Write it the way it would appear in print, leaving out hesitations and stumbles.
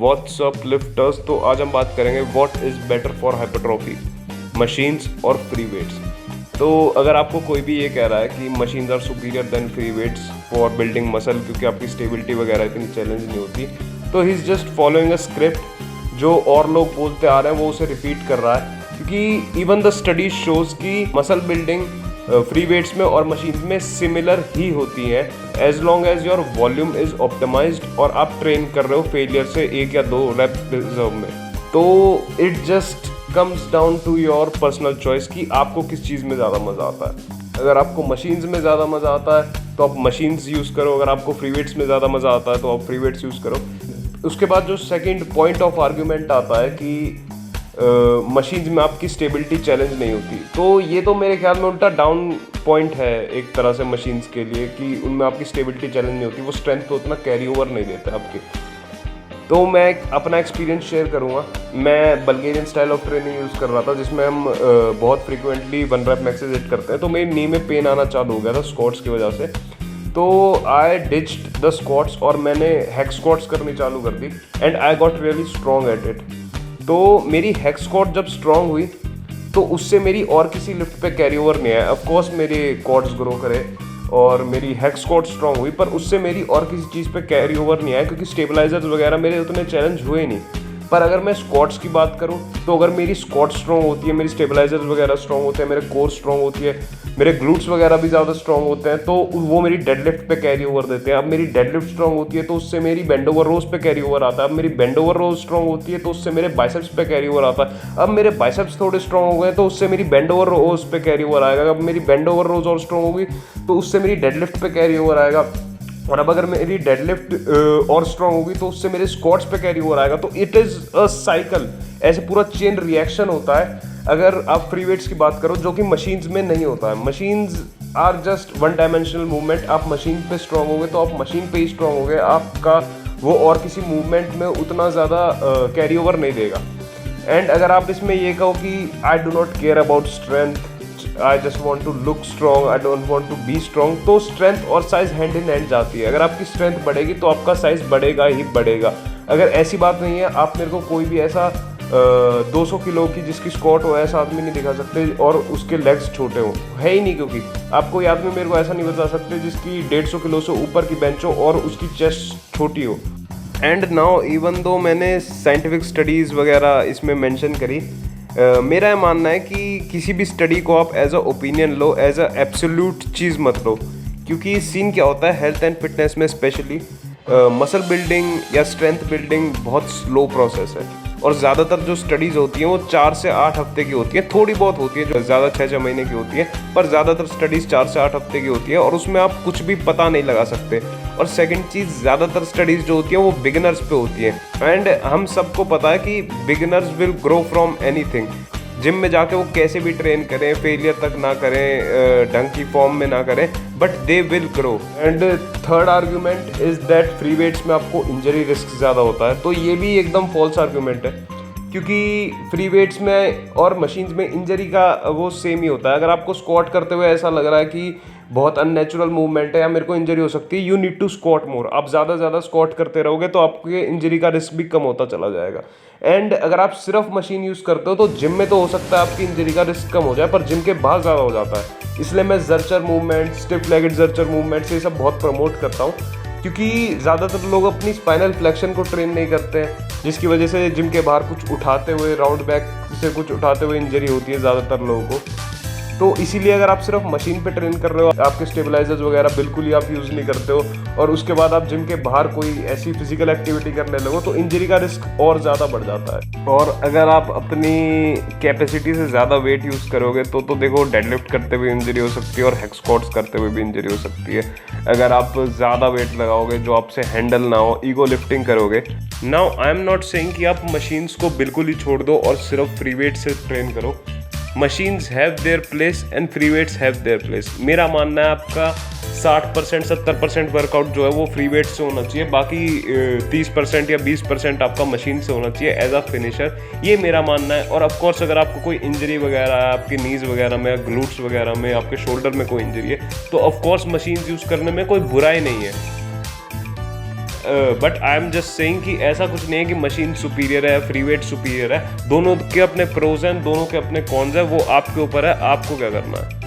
What's up lifters. तो आज हम बात करेंगे what is better for hypertrophy, machines और फ्री वेट्स। तो अगर आपको कोई भी ये कह रहा है कि machines are superior than free weights for building muscle क्योंकि आपकी स्टेबिलिटी वगैरह इतनी चैलेंज नहीं होती, तो he is just following a script जो और लोग बोलते आ रहे हैं वो उसे रिपीट कर रहा है। क्योंकि इवन द स्टडीज शोज कि मसल बिल्डिंग फ्री वेट्स में और मशीन में सिमिलर ही होती है as long as your volume is optimized और आप ट्रेन कर रहे हो फेलियर से 1 या 2 रेप रिजर्व में। तो it just comes down to your personal choice कि आपको किस चीज़ में ज़्यादा मज़ा आता है। अगर आपको मशीन्स में ज़्यादा मज़ा आता है तो आप मशीन्स यूज़ करो, अगर आपको फ्री वेट्स में ज़्यादा मज़ा आता है तो आप फ्री वेट्स यूज़ करो। उसके बाद जो सेकेंड पॉइंट ऑफ आर्ग्यूमेंट आता है कि मशीन्स में आपकी स्टेबिलिटी चैलेंज नहीं होती, तो ये तो मेरे ख्याल में उल्टा डाउन पॉइंट है एक तरह से मशीन्स के लिए कि उनमें आपकी स्टेबिलिटी चैलेंज नहीं होती, वो स्ट्रेंथ तो उतना कैरी ओवर नहीं देते आपके। तो मैं अपना एक्सपीरियंस शेयर करूँगा। मैं Bulgarian style of training use कर रहा था जिसमें हम बहुत फ्रीक्वेंटली 1 रैप मैक्सेस हिट करते हैं, तो मेरी नी में पेन आना चालू हो गया था स्क्वाट्स की वजह से। तो आई डिच्ड द स्क्वाट्स और मैंने हैक स्क्वाट्स करनी चालू कर दी and I got really strong at it. तो मेरी हैक स्क्वाट जब स्ट्रॉन्ग हुई तो उससे मेरी और किसी लिफ्ट पे कैरी ओवर नहीं आया। ऑफ कोर्स मेरे क्वाड्स ग्रो करे और मेरी हैक स्क्वाट स्ट्रॉन्ग हुई, पर उससे मेरी और किसी चीज़ पे कैरी ओवर नहीं आया क्योंकि स्टेबलाइजर्स वगैरह मेरे उतने चैलेंज हुए नहीं। पर अगर मैं स्क्वाट्स की बात करूं तो अगर मेरी स्क्वाट स्ट्रॉन्ग होती है, मेरी स्टेबलाइजर्स वगैरह स्ट्रॉन्ग होते हैं, मेरे कोर स्ट्रॉन्ग होती है, मेरे ग्लूट्स वगैरह भी ज़्यादा स्ट्रॉन्ग होते हैं, तो वो मेरी डेडलिफ्ट पे कैरी ओवर देते हैं। अब मेरी डेडलिफ्ट स्ट्रॉन्ग होती है तो उससे मेरी बेंड ओवर रोज पे कैरी ओवर आता है। अब मेरी बेंड ओवर रोज स्ट्रॉन्ग होती है तो उससे मेरे बाइसेप्स पे कैरी ओवर आता है। अब मेरे बाइसेप्स थोड़े स्ट्रॉन्ग हो गए तो उससे मेरी बेंड ओवर रोज पे कैरी ओवर आएगा। अब मेरी बेंड ओवर रोज और स्ट्रॉन्ग होगी तो उससे मेरी डेडलिफ्ट पे कैरी ओवर आएगा। और अब अगर मेरी डेडलिफ्ट और स्ट्रॉन्ग होगी तो उससे मेरे स्क्वाट्स पे कैरी ओवर आएगा। तो इट इज़ अ साइकिल, ऐसे पूरा चेन रिएक्शन होता है। अगर आप फ्री वेट्स की बात करो जो कि मशीन्स में नहीं होता है, machines are just one dimensional movement. आप मशीन पे स्ट्रॉन्ग हो गए तो आप मशीन पे ही स्ट्रॉन्ग हो गए, आपका वो और किसी मूवमेंट में उतना ज़्यादा कैरी ओवर नहीं देगा। एंड अगर आप इसमें ये कहो कि I do not care about strength, I just want to look strong, I don't want to be strong, तो स्ट्रेंथ और साइज हैंड इन हैंड जाती है। अगर आपकी स्ट्रेंथ बढ़ेगी तो आपका साइज बढ़ेगा ही बढ़ेगा। अगर ऐसी बात नहीं है, आप मेरे को कोई भी ऐसा 200 किलो की जिसकी स्क्वाट हो ऐसा आदमी नहीं दिखा सकते और उसके लेग्स छोटे हो, है ही नहीं। क्योंकि आप कोई आदमी मेरे को ऐसा नहीं बता सकते जिसकी 150 किलो से ऊपर की बेंच हो और उसकी चेस्ट छोटी हो। एंड नाउ इवन दो मैंने साइंटिफिक स्टडीज़ वगैरह इसमें मेंशन करी, मेरा ये मानना है कि किसी भी स्टडी को आप एज अ ओपिनियन लो, एज अ एब्सोल्यूट चीज़ मत लो। क्योंकि सीन क्या होता है हेल्थ एंड फिटनेस में स्पेशली मसल बिल्डिंग या स्ट्रेंथ बिल्डिंग बहुत स्लो प्रोसेस है और ज़्यादातर जो स्टडीज़ होती हैं वो 4 से 8 हफ्ते की होती है। थोड़ी बहुत होती है जो ज़्यादा 6-6 महीने की होती है, पर ज़्यादातर स्टडीज़ 4 से 8 हफ्ते की होती है और उसमें आप कुछ भी पता नहीं लगा सकते। और सेकंड चीज़, ज़्यादातर स्टडीज़ जो होती हैं वो बिगिनर्स पे होती हैं एंड हम सबको पता है कि beginners will grow from anything. Gym में जाके वो कैसे भी ट्रेन करें, फेलियर तक ना करें, ढंग की फॉर्म में ना करें, but they will grow. And third argument is that free weights में आपको इंजरी रिस्क ज़्यादा होता है, तो ये भी एकदम फॉल्स आर्ग्यूमेंट है। क्योंकि फ्री वेट्स में और मशीन्स में इंजरी का वो सेम ही होता है। अगर आपको स्क्वाट करते हुए ऐसा लग रहा है कि बहुत अननेचुरल मूवमेंट है या मेरे को इंजरी हो सकती है, यू नीड टू स्क्वाट मोर। आप ज़्यादा स्क्वाट करते रहोगे तो आपके इंजरी का रिस्क भी कम होता चला जाएगा। एंड अगर आप सिर्फ मशीन यूज़ करते हो तो जिम में तो हो सकता है आपकी इंजरी का रिस्क कम हो जाए, पर जिम के बाहर ज़्यादा हो जाता है। इसलिए मैं जर्चर मूवमेंट, स्टिफ लेगड जर्चर मूवमेंट्स ये सब बहुत प्रमोट करता हूँ, क्योंकि ज़्यादातर लोग अपनी स्पाइनल फ्लेक्शन को ट्रेन नहीं करते हैं, जिसकी वजह से जिम के बाहर कुछ उठाते हुए, राउंड बैक से कुछ उठाते हुए इंजरी होती है ज़्यादातर लोगों को। तो इसीलिए अगर आप सिर्फ मशीन पे ट्रेन कर रहे हो, आपके स्टेबलाइजर्स वगैरह बिल्कुल ही आप यूज़ नहीं करते हो और उसके बाद आप जिम के बाहर कोई ऐसी फिजिकल एक्टिविटी करने लगो तो इंजरी का रिस्क और ज़्यादा बढ़ जाता है। और अगर आप अपनी कैपेसिटी से ज़्यादा वेट यूज़ करोगे तो देखो डेडलिफ्ट करते हुए इंजरी हो सकती है और हैक स्क्वाट्स करते हुए भी इंजरी हो सकती है। अगर आप ज़्यादा वेट लगाओगे जो आपसे हैंडल ना हो, ईगो लिफ्टिंग करोगे। Now I am not saying कि आप मशीन्स को बिल्कुल ही छोड़ दो और सिर्फ फ्री वेट से ट्रेन करो। Machines have their place and free weights have their place. मेरा मानना है आपका 60% 70% वर्कआउट जो है वो फ्री वेट से होना चाहिए, बाकी 30% या 20% आपका मशीन से होना चाहिए एज अ फिनिशर। ये मेरा मानना है। और ऑफकोर्स अगर आपको कोई इंजरी वगैरह है आपकी नीज़ वगैरह में, ग्लूट्स वगैरह में, आपके शोल्डर में कोई इंजरी है, तो ऑफकोर्स मशीन्स यूज़ करने में कोई बुराई नहीं है। But I am just saying कि ऐसा कुछ नहीं है कि मशीन सुपीरियर है, फ्री वेट सुपीरियर है। दोनों के अपने प्रोज हैं, दोनों के अपने कॉन्स हैं, वो आपके ऊपर है, आपको क्या करना है।